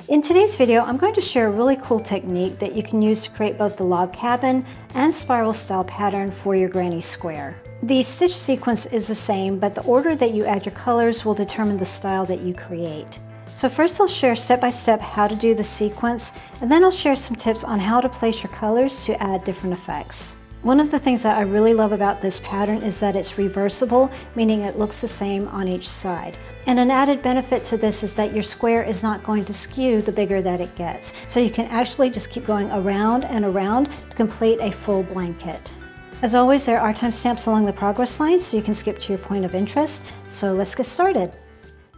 In today's video, I'm going to share a really cool technique that you can use to create both the log cabin and spiral style pattern for your granny square. The stitch sequence is the same, but the order that you add your colors will determine the style that you create. So first I'll share step-by-step how to do the sequence, and then I'll share some tips on how to place your colors to add different effects. One of the things that I really love about this pattern is that it's reversible, meaning it looks the same on each side. And an added benefit to this is that your square is not going to skew the bigger that it gets. So you can actually just keep going around and around to complete a full blanket. As always, there are timestamps along the progress line so you can skip to your point of interest. So let's get started.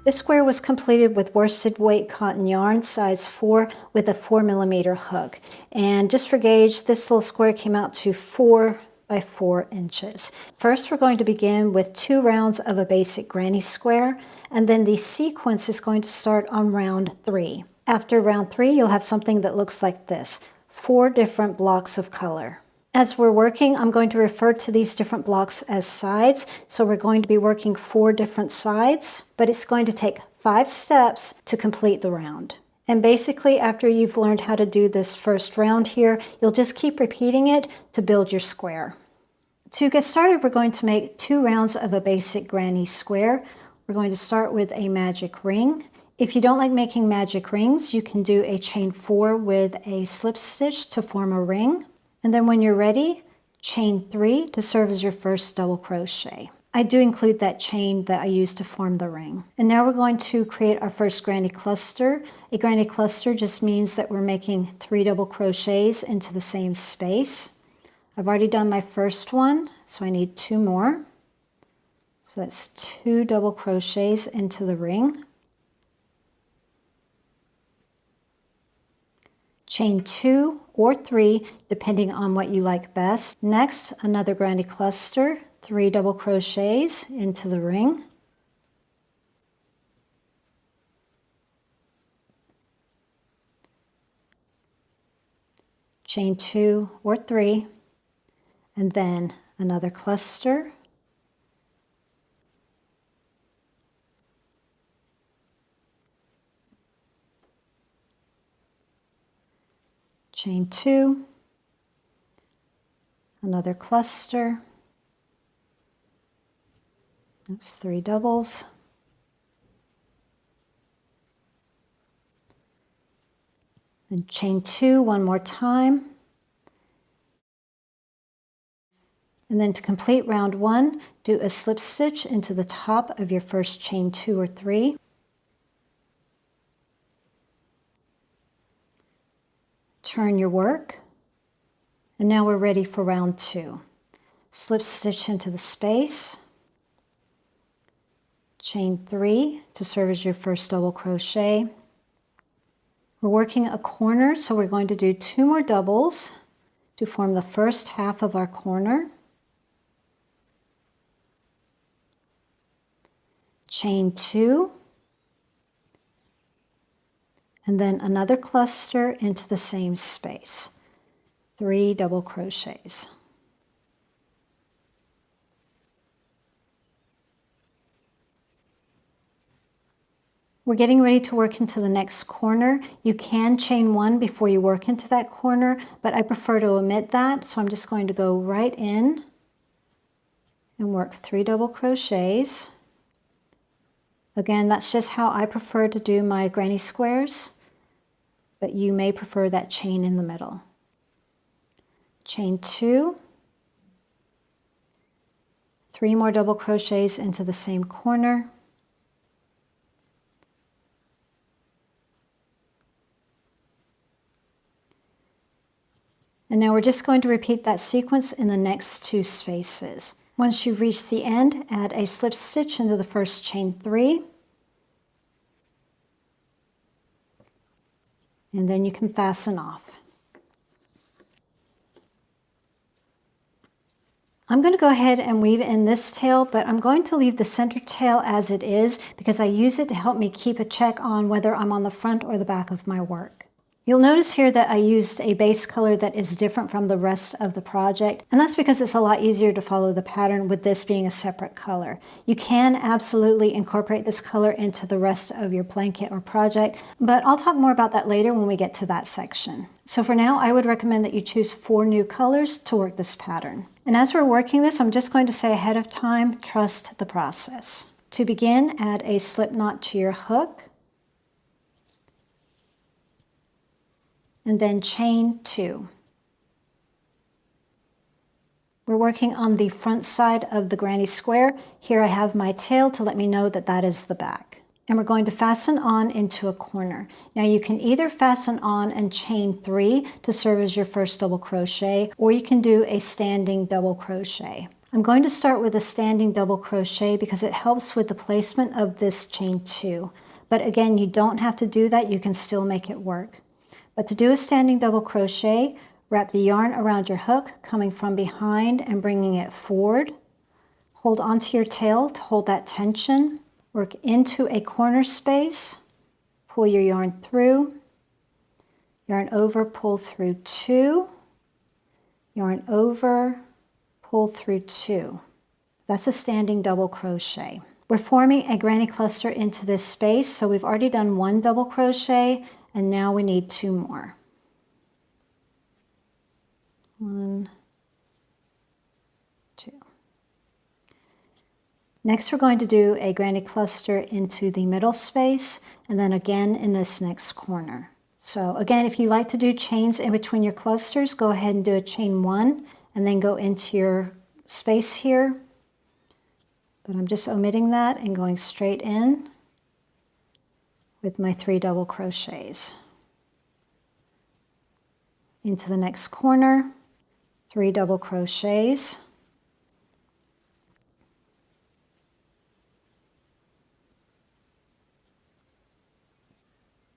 This square was completed with worsted weight cotton yarn, size 4, with a 4mm hook. And just for gauge, this little square came out to 4 by 4 inches. First, we're going to begin with 2 rounds of a basic granny square, and then the sequence is going to start on round 3. After round 3, you'll have something that looks like this, 4 different blocks of color. As we're working, I'm going to refer to these different blocks as sides. So we're going to be working 4 different sides, but it's going to take 5 steps to complete the round. And basically, after you've learned how to do this first round here, you'll just keep repeating it to build your square. To get started, we're going to make 2 rounds of a basic granny square. We're going to start with a magic ring. If you don't like making magic rings, you can do a chain 4 with a slip stitch to form a ring. And then when you're ready, chain 3 to serve as your first double crochet. I do include that chain that I used to form the ring. And now we're going to create our first granny cluster. A granny cluster just means that we're making 3 double crochets into the same space. I've already done my first one, so I need 2 more. So that's 2 double crochets into the ring. Chain 2 or 3, depending on what you like best. Next, another granny cluster, 3 double crochets into the ring. Chain 2 or 3, and then another cluster. Chain 2, another cluster, that's 3 doubles, then chain 2 one more time, and then to complete round 1, do a slip stitch into the top of your first chain 2 or 3. Turn your work, and now we're ready for round 2. Slip stitch into the space, chain 3 to serve as your first double crochet. We're working a corner, so we're going to do 2 more doubles to form the first half of our corner. Chain 2, and then another cluster into the same space. 3 double crochets. We're getting ready to work into the next corner. You can chain 1 before you work into that corner, but I prefer to omit that, so I'm just going to go right in and work 3 double crochets. Again, that's just how I prefer to do my granny squares, but you may prefer that chain in the middle. Chain 2, 3 more double crochets into the same corner. And now we're just going to repeat that sequence in the next 2 spaces. Once you've reached the end, add a slip stitch into the first chain 3. And then you can fasten off. I'm going to go ahead and weave in this tail, but I'm going to leave the center tail as it is because I use it to help me keep a check on whether I'm on the front or the back of my work. You'll notice here that I used a base color that is different from the rest of the project, and that's because it's a lot easier to follow the pattern with this being a separate color. You can absolutely incorporate this color into the rest of your blanket or project, but I'll talk more about that later when we get to that section. So for now, I would recommend that you choose 4 new colors to work this pattern. And as we're working this, I'm just going to say ahead of time, trust the process. To begin, add a slip knot to your hook, and then chain 2. We're working on the front side of the granny square. Here I have my tail to let me know that that is the back. And we're going to fasten on into a corner. Now you can either fasten on and chain 3 to serve as your first double crochet, or you can do a standing double crochet. I'm going to start with a standing double crochet because it helps with the placement of this chain 2. But again, you don't have to do that, you can still make it work. But to do a standing double crochet, wrap the yarn around your hook, coming from behind and bringing it forward. Hold onto your tail to hold that tension. Work into a corner space. Pull your yarn through. Yarn over, pull through 2. Yarn over, pull through 2. That's a standing double crochet. We're forming a granny cluster into this space, so we've already done 1 double crochet, and now we need 2 more. 1, 2. Next, we're going to do a granny cluster into the middle space, and then again in this next corner. So again, if you like to do chains in between your clusters, go ahead and do a chain 1, and then go into your space here. But I'm just omitting that and going straight in with my 3 double crochets. Into the next corner, 3 double crochets.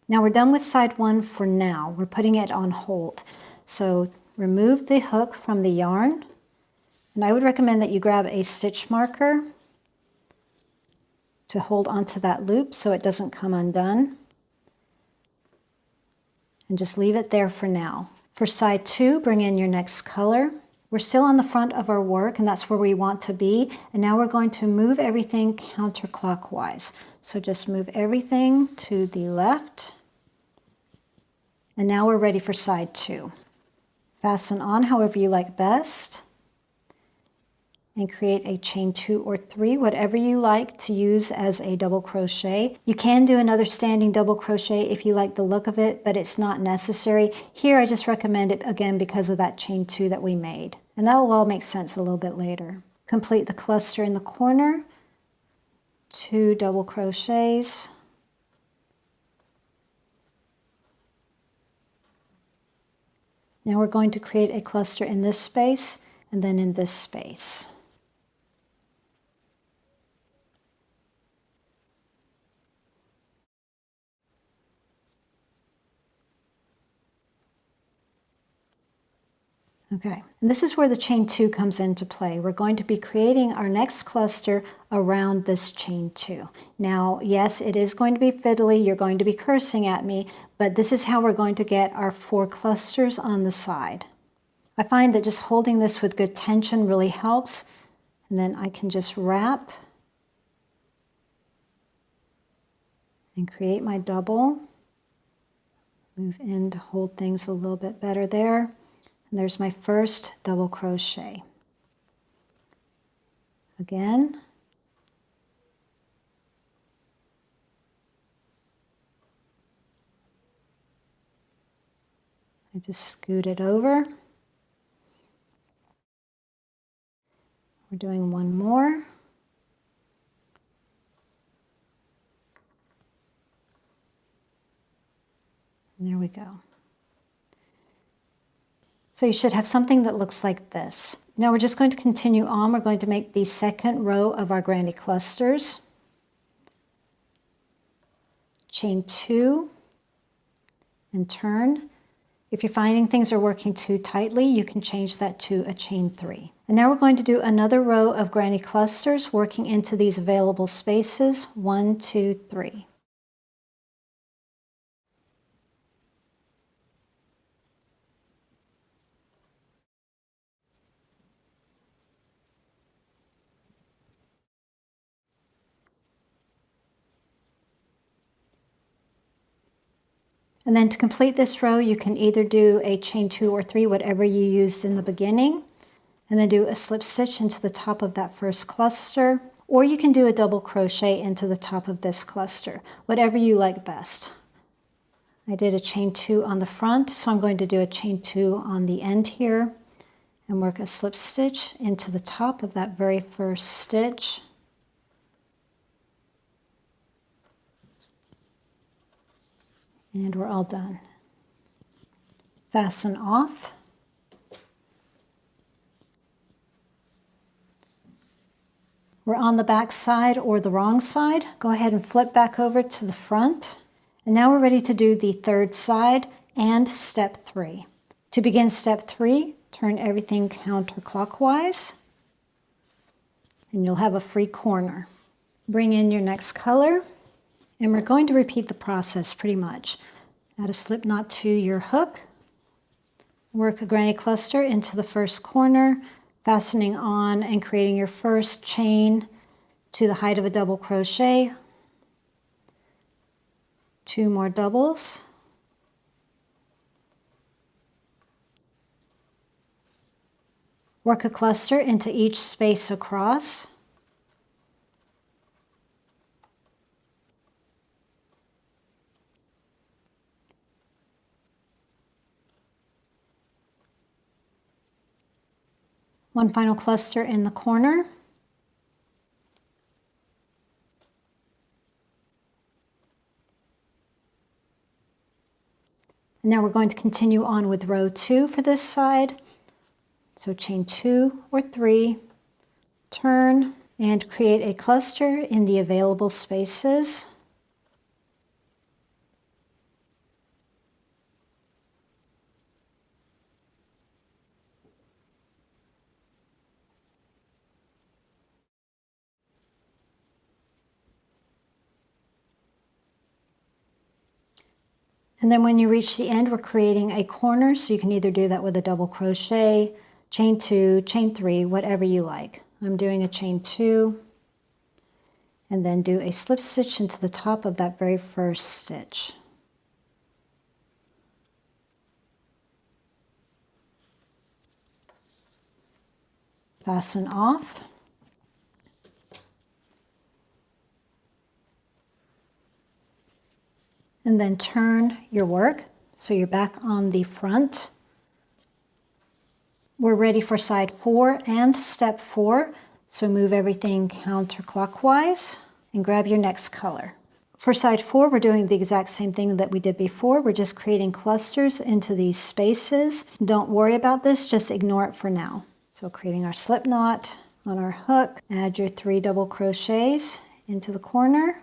Now we're done with side 1 for now. We're putting it on hold. So remove the hook from the yarn, and I would recommend that you grab a stitch marker to hold onto that loop so it doesn't come undone. And just leave it there for now. For side 2, bring in your next color. We're still on the front of our work, and that's where we want to be. And now we're going to move everything counterclockwise. So just move everything to the left. And now we're ready for side 2. Fasten on however you like best. And create a chain 2 or 3, whatever you like to use as a double crochet. You can do another standing double crochet if you like the look of it, but it's not necessary. Here I just recommend it again because of that chain 2 that we made. And that will all make sense a little bit later. Complete the cluster in the corner, 2 double crochets. Now we're going to create a cluster in this space and then in this space. Okay, and this is where the chain 2 comes into play. We're going to be creating our next cluster around this chain 2. Now, yes, it is going to be fiddly. You're going to be cursing at me, but this is how we're going to get our 4 clusters on the side. I find that just holding this with good tension really helps, and then I can just wrap and create my double. Move in to hold things a little bit better there. And there's my first double crochet. Again. I just scoot it over. We're doing 1 more. And there we go. So you should have something that looks like this. Now we're just going to continue on. We're going to make the second row of our granny clusters. Chain 2 and turn. If you're finding things are working too tightly, you can change that to a chain 3. And now we're going to do another row of granny clusters working into these available spaces. 1, 2, 3. And then to complete this row, you can either do a chain 2 or 3, whatever you used in the beginning, and then do a slip stitch into the top of that first cluster, or you can do a double crochet into the top of this cluster, whatever you like best. I did a chain 2 on the front, so I'm going to do a chain 2 on the end here and work a slip stitch into the top of that very first stitch. And we're all done. Fasten off. We're on the back side or the wrong side. Go ahead and flip back over to the front. And now we're ready to do the third side and step 3. To begin step 3, turn everything counterclockwise and you'll have a free corner. Bring in your next color and we're going to repeat the process pretty much. Add a slip knot to your hook. Work a granny cluster into the first corner, fastening on and creating your first chain to the height of a double crochet. 2 more doubles. Work a cluster into each space across. One final cluster in the corner. And now we're going to continue on with row 2 for this side. So chain 2 or 3, turn, and create a cluster in the available spaces. And then when you reach the end, we're creating a corner, so you can either do that with a double crochet, chain 2, chain 3, whatever you like. I'm doing a chain 2, and then do a slip stitch into the top of that very first stitch. Fasten off. And then turn your work so you're back on the front. We're ready for side 4 and step 4, so move everything counterclockwise and grab your next color. For side 4, we're doing the exact same thing that we did before. We're just creating clusters into these spaces. Don't worry about this, just ignore it for now. So creating our slip knot on our hook, add your 3 double crochets into the corner.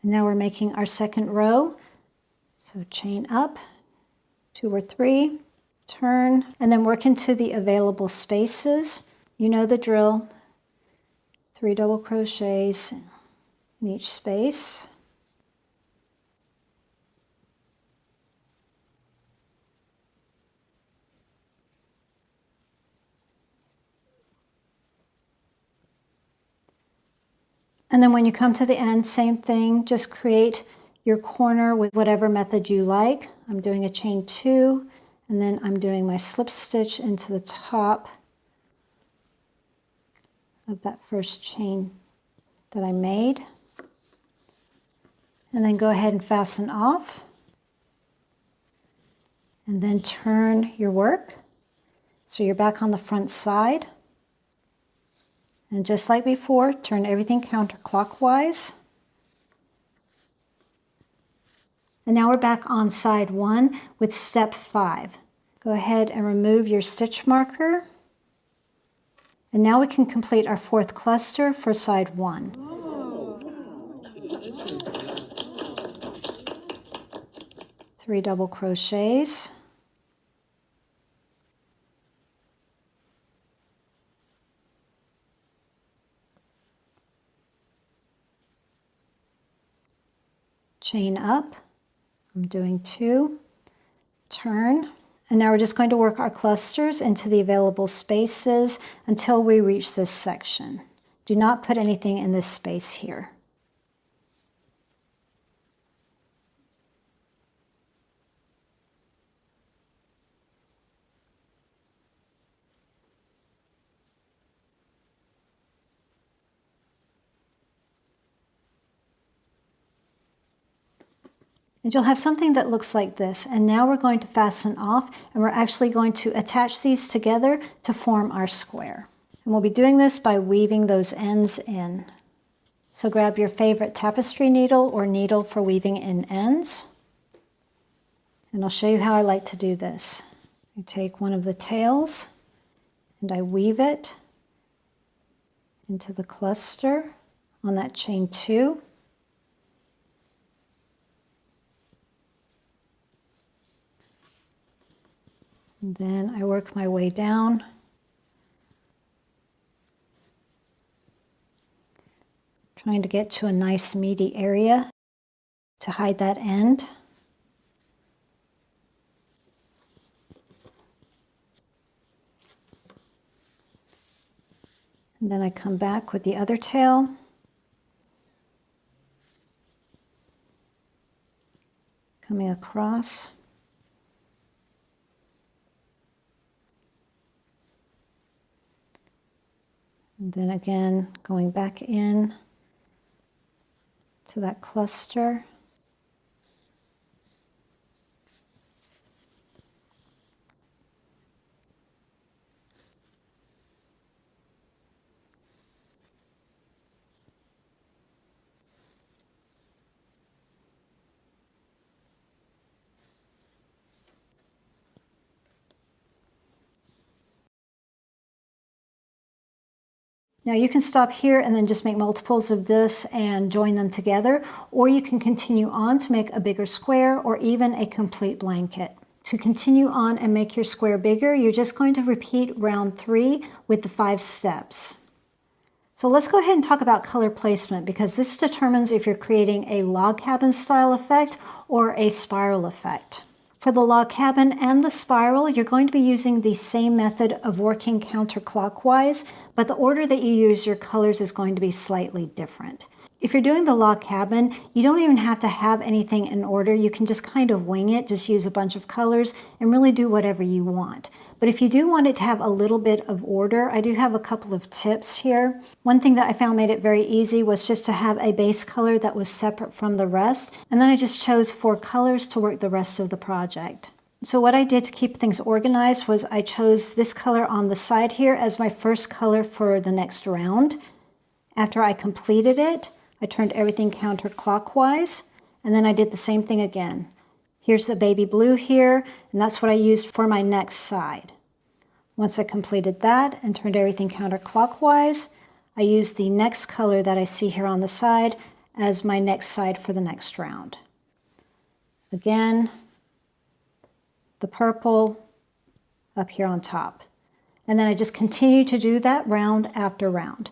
And now we're making our second row. So chain up, 2 or 3, turn, and then work into the available spaces. You know the drill. 3 double crochets in each space. And then when you come to the end, same thing, just create your corner with whatever method you like. I'm doing a chain 2, and then I'm doing my slip stitch into the top of that first chain that I made. And then go ahead and fasten off. And then turn your work so you're back on the front side. And just like before, turn everything counterclockwise. And now we're back on side 1 with step 5. Go ahead and remove your stitch marker. And now we can complete our 4th cluster for side 1. Three double crochets. chain up. I'm doing 2, turn, and now we're just going to work our clusters into the available spaces until we reach this section. Do not put anything in this space here. And you'll have something that looks like this. And now we're going to fasten off, and we're actually going to attach these together to form our square. And we'll be doing this by weaving those ends in. So grab your favorite tapestry needle or needle for weaving in ends. And I'll show you how I like to do this. I take one of the tails and I weave it into the cluster on that chain 2. And then I work my way down, trying to get to a nice meaty area to hide that end. And then I come back with the other tail. Coming across. And then again, going back in to that cluster. Now you can stop here and then just make multiples of this and join them together, or you can continue on to make a bigger square or even a complete blanket. To continue on and make your square bigger, you're just going to repeat round 3 with the 5 steps. So let's go ahead and talk about color placement, because this determines if you're creating a log cabin style effect or a spiral effect. For the log cabin and the spiral, you're going to be using the same method of working counterclockwise, but the order that you use your colors is going to be slightly different. If you're doing the log cabin, you don't even have to have anything in order. You can just kind of wing it, just use a bunch of colors and really do whatever you want. But if you do want it to have a little bit of order, I do have a couple of tips here. One thing that I found made it very easy was just to have a base color that was separate from the rest, and then I just chose 4 colors to work the rest of the project. So what I did to keep things organized was I chose this color on the side here as my first color for the next round. After I completed it, I turned everything counterclockwise, and then I did the same thing again. Here's the baby blue here, and that's what I used for my next side. Once I completed that and turned everything counterclockwise, I used the next color that I see here on the side as my next side for the next round. Again, the purple up here on top. And then I just continue to do that round after round.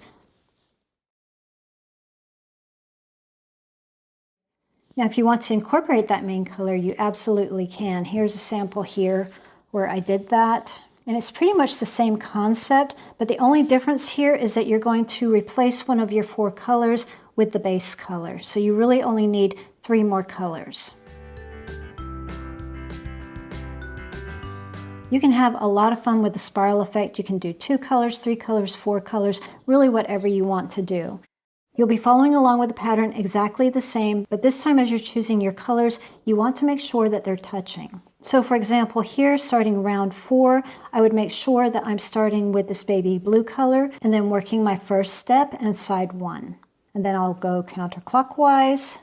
Now, if you want to incorporate that main color, you absolutely can. Here's a sample here where I did that. And it's pretty much the same concept, but the only difference here is that you're going to replace one of your 4 colors with the base color. So you really only need 3 more colors. You can have a lot of fun with the spiral effect. You can do 2 colors, 3 colors, 4 colors, really whatever you want to do. You'll be following along with the pattern exactly the same, but this time as you're choosing your colors, you want to make sure that they're touching. So for example, here, starting round 4, I would make sure that I'm starting with this baby blue color and then working my first step and side 1. And then I'll go counterclockwise.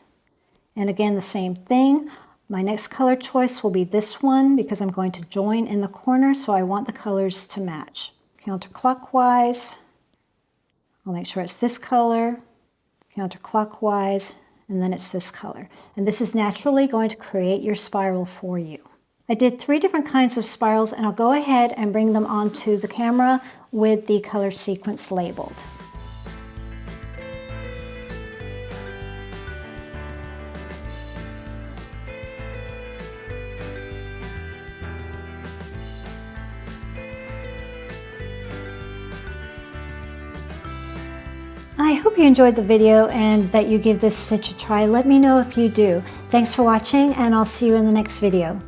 And again, the same thing. My next color choice will be this one because I'm going to join in the corner, so I want the colors to match. Counterclockwise. I'll make sure it's this color. Counterclockwise, and then it's this color. And this is naturally going to create your spiral for you. I did 3 different kinds of spirals, and I'll go ahead and bring them onto the camera with the color sequence labeled. I hope you enjoyed the video and that you give this stitch a try. Let me know if you do. Thanks for watching, and I'll see you in the next video.